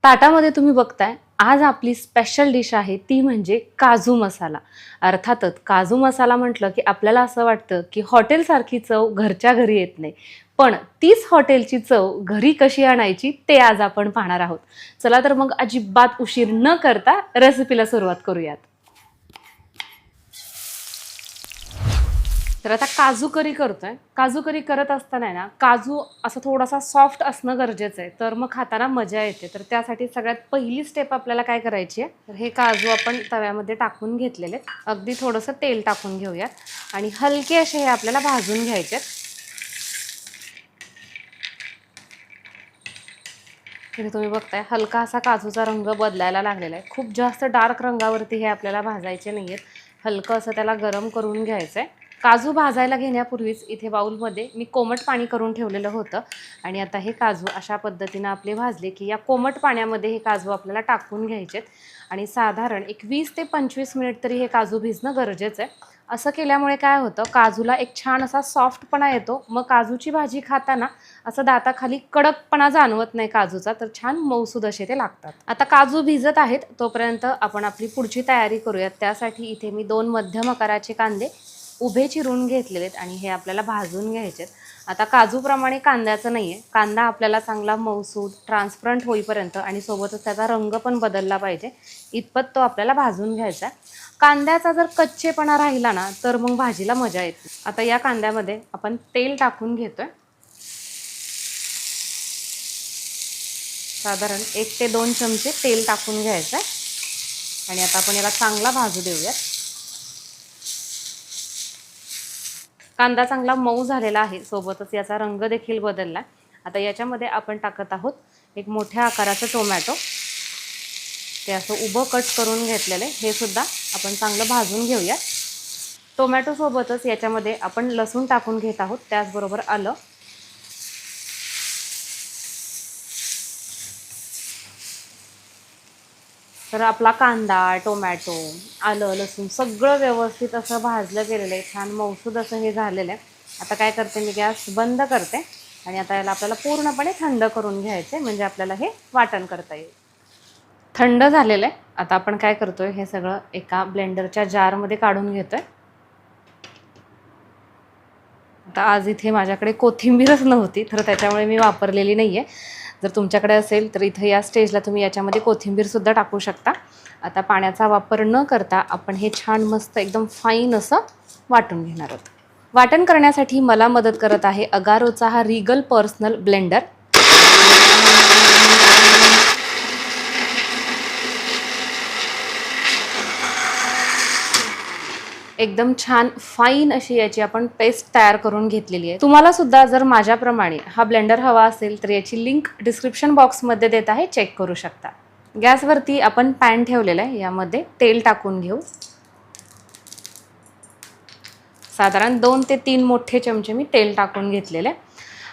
ताटामध्ये तुम्ही बघताय आज आपली स्पेशल डिश आहे ती म्हणजे काजू मसाला. अर्थातच काजू मसाला म्हटलं की आपल्याला असं वाटतं की हॉटेलसारखी चव घरच्या घरी येत नाही, पण तीच हॉटेलची चव घरी कशी आणायची ते आज आपण पाहणार आहोत. चला तर मग अजिबात उशीर न करता रेसिपीला सुरुवात करूयात. तर आता काजू करी करतोय. काजू करी करत असताना ना काजू असा थोडासा सॉफ्ट असणं गरजेचं आहे, तर मग खाताना मजा येते. तर त्यासाठी सगळ्यात पहिली स्टेप आपल्याला काय करायची आहे, तर हे काजू आपण तव्यामध्ये टाकून घेतलेले, अगदी थोडंसं तेल टाकून घेऊयात आणि हलके असे हे आपल्याला भाजून घ्यायचे. इथे तुम्ही बघताय हलका असा काजूचा रंग बदलायला लागलेला आहे. खूप जास्त डार्क रंगावरती हे आपल्याला भाजायचे नाहीयेत, हलकं असं त्याला गरम करून घ्यायचं आहे. काजू भाजायला घेण्यापूर्वीच इथे बाउलमध्ये मी कोमट पाणी करून ठेवलेलं होतं आणि आता हे काजू अशा पद्धतीनं आपले भाजले की या कोमट पाण्यामध्ये हे काजू आपल्याला टाकून घ्यायचेत आणि साधारण एक 20 ते 25 मिनिट तरी हे काजू भिजणं गरजेचं आहे. असं केल्यामुळे काय होतं, काजूला एक छान असा सॉफ्टपणा येतो. मग काजूची भाजी खाताना असं दाताखाली कडकपणा जाणवत नाही काजूचा, तर छान मऊसूद असे ते लागतात. आता काजू भिजत आहेत तोपर्यंत आपण आपली पुढची तयारी करूयात. त्यासाठी इथे मी 2 मध्यम आकाराचे कांदे उभे चिरून घेतलेले आहेत आणि हे आपल्याला भाजून घ्यायचे आहेत. आता काजूप्रमाणे कांद्याचं नाही आहे, कांदा आपल्याला चांगला मऊसूद ट्रान्सपरंट होईपर्यंत आणि सोबतच त्याचा रंग पण बदलला पाहिजे इतपत तो आपल्याला भाजून घ्यायचा आहे. कांद्याचा जर कच्चेपणा राहिला ना तर मग भाजीला मजा येते. आता या कांद्यामध्ये आपण तेल टाकून घेतोय. साधारण 1 ते 2 चमचे तेल टाकून घ्यायचं आहे आणि आता आपण याला चांगला भाजू देऊयात. कांदा चांगला मऊ झालेला आहे, सोबतच याचा रंग देखील बदलला. आता याच्यामध्ये आपण टाकत आहोत एक मोठ्या आकाराचं टोमॅटो. ते असं उभं कट करून घेतलेलं आहे, हे सुद्धा आपण चांगलं भाजून घेऊया. टोमॅटो सोबतच याच्यामध्ये आपण लसूण टाकून घेत आहोत, त्याचबरोबर आलं. तर आपला कांदा, टोमॅटो, आलं, लसूण सगळं व्यवस्थित असं भाजलं गेलेलं आहे, छान मऊसूद असं हे झालेलं आहे. आता काय करते, मी गॅस बंद करते आणि आता याला आपल्याला पूर्णपणे थंड करून घ्यायचं आहे, म्हणजे आपल्याला हे वाटण करता येईल. थंड झालेलं आहे. आता आपण काय करतोय, हे सगळं एका ब्लेंडरच्या जारमध्ये काढून घेतोय. आता आज इथे माझ्याकडे कोथिंबीरच नव्हती, तर त्याच्यामुळे मी वापरलेली नाही आहे. जर तुमच्याकडे असेल तर इथं या स्टेजला तुम्ही याच्यामध्ये कोथिंबीरसुद्धा टाकू शकता. आता पाण्याचा वापर न करता आपण हे छान मस्त एकदम फाईन असं वाटून घेणार आहोत. वाटण करण्यासाठी मला मदत करत आहे अगारोचा हा रिगल पर्सनल ब्लेंडर. एकदम छान फाईन अशी याची आपण पेस्ट तयार करून घेतलेली आहे. तुम्हाला सुद्धा जर माझ्याप्रमाणे हा ब्लेंडर हवा असेल तर याची लिंक डिस्क्रिप्शन बॉक्समध्ये देत आहे, चेक करू शकता. गॅसवरती आपण पॅन ठेवलेला आहे, यामध्ये तेल टाकून घेऊ. साधारण 2 ते 3 मोठे चमचे मी तेल टाकून घेतलेले.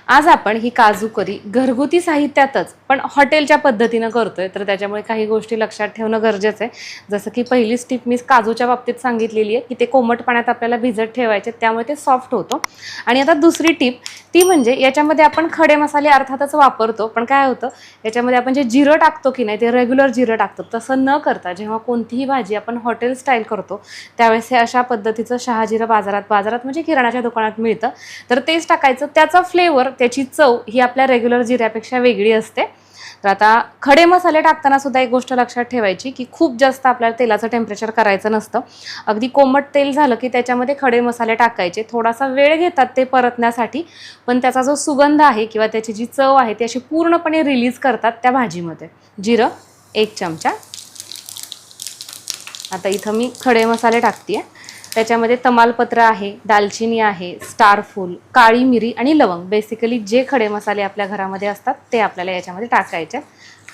आज आपण ही काजू करी घरगुती साहित्यातच पण हॉटेलच्या पद्धतीनं करतोय, तर त्याच्यामुळे काही गोष्टी लक्षात ठेवणं गरजेचं आहे. जसं की पहिली टिप मी काजूच्या बाबतीत सांगितलेली आहे की ते कोमट पाण्यात आपल्याला भिजत ठेवायचे, त्यामुळे ते सॉफ्ट होतं. आणि आता दुसरी टिप ती म्हणजे याच्यामध्ये आपण खडे मसाले अर्थातच वापरतो, पण काय होतं याच्यामध्ये आपण जे जिरं टाकतो की नाही, ते रेग्युलर जिरं टाकतो. तसं न करता जेव्हा कोणतीही भाजी आपण हॉटेल स्टाईल करतो त्यावेळेस हे अशा पद्धतीचं शहाजिरं बाजारात म्हणजे किराणाच्या दुकानात मिळतं, तर तेच टाकायचं. त्याचा फ्लेवर, त्याची चव ही आपल्या रेग्युलर जिऱ्यापेक्षा वेगळी असते. तर आता खडे मसाले टाकताना सुद्धा एक गोष्ट लक्षात ठेवायची की खूप जास्त आपल्याला तेलाचं टेम्परेचर करायचं नसतं. अगदी कोमट तेल झालं की त्याच्यामध्ये खडे मसाले टाकायचे. थोडासा वेळ घेतात ते परतण्यासाठी, पण त्याचा जो सुगंध आहे किंवा त्याची जी चव आहे ती अशी पूर्णपणे रिलीज करतात त्या भाजीमध्ये. जिरं 1 चमचा. आता इथं मी खडे मसाले टाकते. त्याच्यामध्ये तमालपत्र आहे, दालचिनी आहे, स्टारफूल, काळी मिरी आणि लवंग. बेसिकली जे खडे मसाले आपल्या घरामध्ये असतात ते आपल्याला याच्यामध्ये टाकायचे.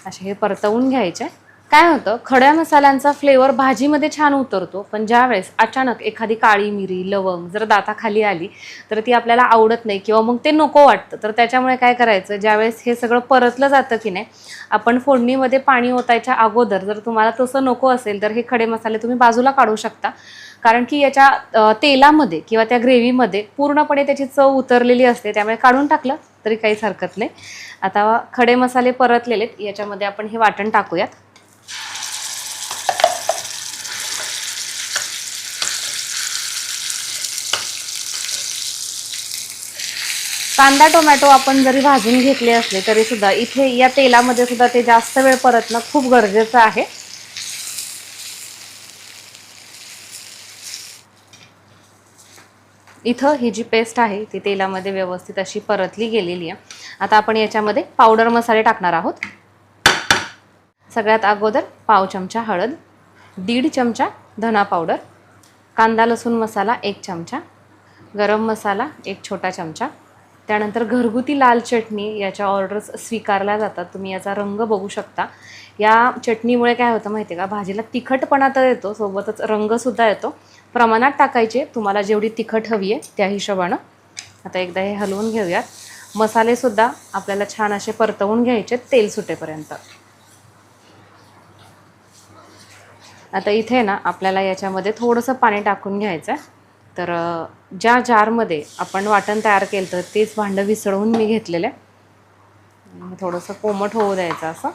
असे हे परतवून घ्यायचे. काय होतं, खड्या मसाल्यांचा फ्लेवर भाजीमध्ये छान उतरतो, पण ज्यावेळेस अचानक एखादी काळी मिरी, लवंग जर दाताखाली आली तर ती आपल्याला आवडत नाही किंवा मग ते नको वाटतं. तर त्याच्यामुळे काय करायचं, ज्यावेळेस हे सगळं परतलं जातं की नाही, आपण फोडणीमध्ये पाणी ओतायच्या अगोदर जर तुम्हाला तसं नको असेल तर हे खडे मसाले तुम्ही बाजूला काढू शकता. कारण की याच्या तेलामध्ये किंवा त्या ग्रेव्हीमध्ये पूर्णपणे त्याची चव उतरलेली असते, त्यामुळे काढून टाकलं तरी काहीच हरकत नाही. आता खडे मसाले परतलेलेत, याच्यामध्ये आपण हे वाटण टाकूयात. कांदा टोमॅटो आपण जरी भाजून घेतले असले तरी सुद्धा इथे या तेलामध्ये सुद्धा ते जास्त वेळ परतणं खूप गरजेचं आहे. इथं ही जी पेस्ट आहे ती तेलामध्ये व्यवस्थित अशी परतली गेलेली आहे. आता आपण याच्यामध्ये पावडर मसाले टाकणार आहोत. सगळ्यात अगोदर पाव चमचा हळद, 1.5 चमचा धना पावडर, कांदा लसूण मसाला 1 चमचा, गरम मसाला 1 छोटा चमचा, त्यानंतर घरगुती लाल चटणी. याच्या ऑर्डर्स स्वीकारल्या जातात, तुम्ही याचा रंग बघू शकता. या चटणीमुळे काय होतं माहिती आहे का, भाजीला तिखटपणा तर येतो, सोबतच रंगसुद्धा येतो. प्रमाणात टाकायचे, तुम्हाला जेवढी तिखट हवी आहे त्या हिशोबानं. आता एकदा हे हलवून घेऊयात. मसालेसुद्धा आपल्याला छान असे परतवून घ्यायचे तेल सुटेपर्यंत. आता इथे ना आपल्याला याच्यामध्ये थोडंसं पाणी टाकून घ्यायचं आहे. तर ज्या जारमध्ये आपण वाटण तयार केलं तर तेच भांडं विसळवून मी घेतलेलं आहे. थोडंसं कोमट होऊ द्यायचं असं.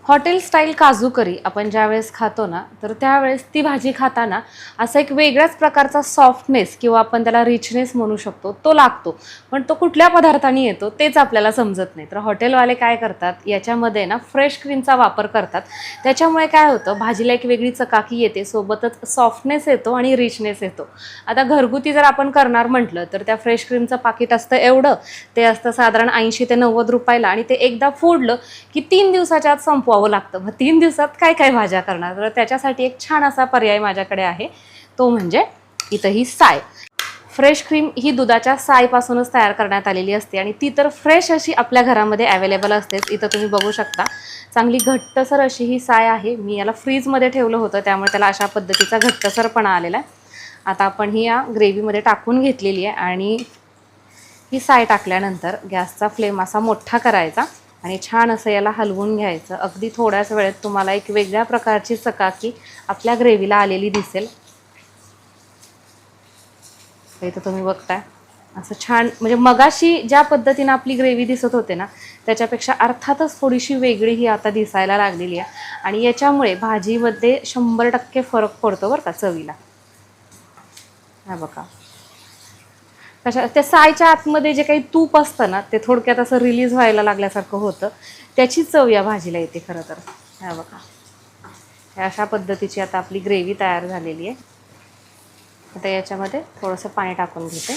हॉटेल स्टाईल काजू करी आपण ज्यावेळेस खातो ना, तर त्यावेळेस ती भाजी खाताना असा एक वेगळ्याच प्रकारचा सॉफ्टनेस किंवा आपण त्याला रिचनेस म्हणू शकतो तो लागतो, पण तो कुठल्या पदार्थांनी येतो तेच आपल्याला समजत नाही. तर हॉटेलवाले काय करतात, याच्यामध्ये ना फ्रेश क्रीमचा वापर करतात. त्याच्यामुळे काय होतं, भाजीला एक वेगळी चकाकी येते, सोबतच सॉफ्टनेस येतो आणि रिचनेस येतो. आता घरगुती जर आपण करणार म्हटलं तर त्या फ्रेश क्रीमचं पाकिट असतं एवढं, ते असतं साधारण 80 ते 90 रुपयाला, आणि ते एकदा फोडलं की 3 दिवसाच्या आत संपवावं लागतं. मग 3 दिवसात काय काय भाज्या करणार. तर त्याच्यासाठी एक छान असा पर्याय माझ्याकडे आहे, तो म्हणजे इथं ही साय. फ्रेश क्रीम ही दुधाच्या सायपासूनच तयार करण्यात आलेली असते आणि ती तर फ्रेश अशी आपल्या घरामध्ये अवेलेबल असतेच. इथं तुम्ही बघू शकता चांगली घट्टसर अशी ही साय आहे. मी याला फ्रीजमध्ये ठेवलं होतं, त्यामुळे त्याला अशा पद्धतीचा घट्टसरपणा आलेला आहे. आता आपण ही या ग्रेव्हीमध्ये टाकून घेतलेली आहे आणि ही साय टाकल्यानंतर गॅसचा फ्लेम असा मोठा करायचा आणि छान असं याला हलवून घ्यायचं. अगदी थोड्याच वेळेत तुम्हाला एक वेगळ्या प्रकारची चकाकी आपल्या ग्रेव्हीला आलेली दिसेल. इथं तुम्ही बघताय असं छान, म्हणजे मगाशी ज्या पद्धतीनं आपली ग्रेव्ही दिसत होते ना, त्याच्यापेक्षा अर्थातच थोडीशी वेगळी ही आता दिसायला लागलेली आहे. आणि याच्यामुळे भाजीमध्ये 100% फरक पडतो बरं का चवीला. हा बघा, कशा त्या सायच्या आतमध्ये जे काही तूप असतं ना, ते थोडक्यात असं रिलीज व्हायला लागल्यासारखं होतं. त्याची चव या भाजीला येते खरं तर. हा बघा, अशा पद्धतीची आता आपली ग्रेव्ही तयार झालेली आहे. आता याच्यामध्ये थोडंसं पाणी टाकून घेते.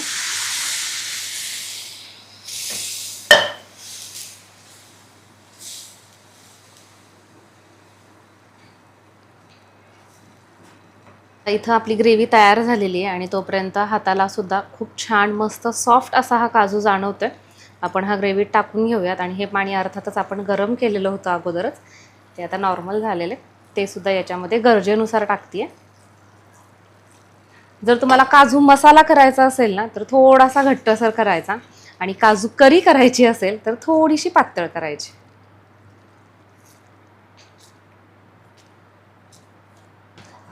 इथं आपली ग्रेव्ही तयार झालेली आहे आणि तोपर्यंत हाताला सुद्धा खूप छान मस्त सॉफ्ट असा हा काजू जाणवतोय. आपण हा ग्रेव्हीत टाकून घेऊयात आणि हे पाणी अर्थातच आपण गरम केलेलं होतं अगोदरच, ते आता नॉर्मल झालेले, ते सुद्धा याच्यामध्ये गरजेनुसार टाकते. जर तुम्हाला काजू मसाला करायचा असेल ना तर थोडासा घट्टसर करायचा, आणि काजू करी करायची असेल तर थोडीशी पातळ करायची.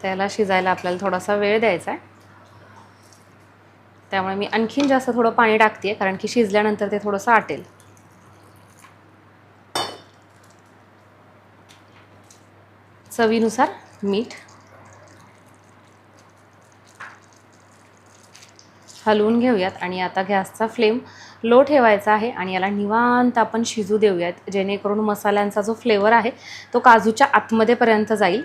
त्याला शिजायला आपल्याला थोडासा वेळ द्यायचा आहे, त्यामुळे मी आणखीन जास्त थोडं पाणी टाकते, कारण की शिजल्यानंतर ते थोडंसं आटेल. चवीनुसार मीठ, हलवून घेऊयात आणि आता गॅसचा फ्लेम लो ठेवायचा आहे आणि याला निवांत आपण शिजू देऊयात, जेणेकरून मसाल्यांचा जो फ्लेवर आहे तो काजूच्या आतमध्येपर्यंत जाईल.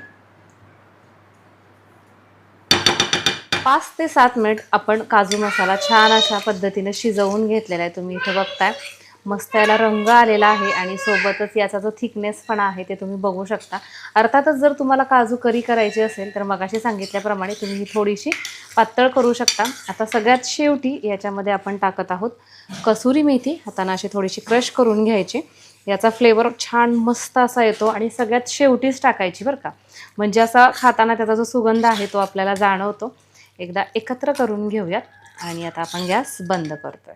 5 ते 7 मिनिट आपण काजू मसाला छान अशा पद्धतीने शिजवून घेतलेला आहे. तुम्ही इथे बघताय मस्त याला रंग आलेला आहे आणि सोबतच याचा जो थिकनेसपणा आहे ते तुम्ही बघू शकता. अर्थातच जर तुम्हाला काजू करी करायची असेल तर मगाशी सांगितल्याप्रमाणे तुम्ही ही थोडीशी पातळ करू शकता. आता सगळ्यात शेवटी याच्यामध्ये आपण टाकत आहोत कसुरी मेथी. हाताने अशी थोडीशी क्रश करून घ्यायची. याचा फ्लेवर छान मस्त असा येतो आणि सगळ्यात शेवटीच टाकायची बरं का, म्हणजे असा खाताना त्याचा जो सुगंध आहे तो आपल्याला जाणवतो. एकदा एकत्र करून घेऊयात आणि आता आपण गॅस बंद करतोय.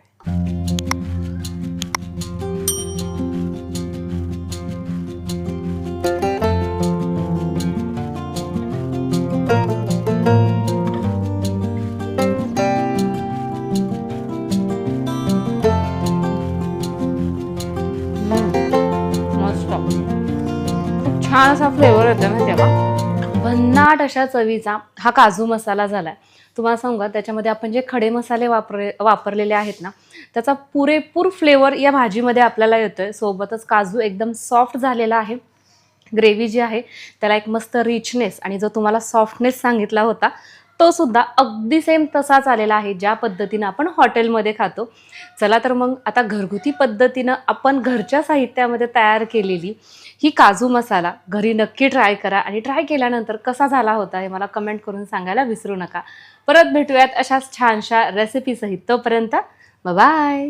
छान असा फ्लेवर येतो माहिती आहे का, भन्नाट अशा चवीचा हा काजू मसाला झालाय. तुम्हाला सांगू का, त्याच्यामध्ये आपण जे खडे मसाले वापरलेले आहेत ना, त्याचा पुरेपूर फ्लेवर या भाजीमध्ये आपल्याला येतोय. सोबतच काजू एकदम सॉफ्ट झालेला आहे. ग्रेव्ही जी आहे त्याला एक मस्त रिचनेस आणि जो तुम्हाला सॉफ्टनेस सांगितला होता तो सुद्धा अगदी सेम तसाच आलेला आहे, ज्या पद्धतीनं आपण हॉटेलमध्ये खातो. चला तर मग आता घरगुती पद्धतीनं आपण घरच्या साहित्यामध्ये तयार केलेली ही काजू मसाला घरी नक्की ट्राय करा आणि ट्राय केल्यानंतर कसा झाला होता हे मला कमेंट करून सांगायला विसरू नका. परत भेटूयात अशाच छानशा रेसिपीसहित. तोपर्यंत बाय.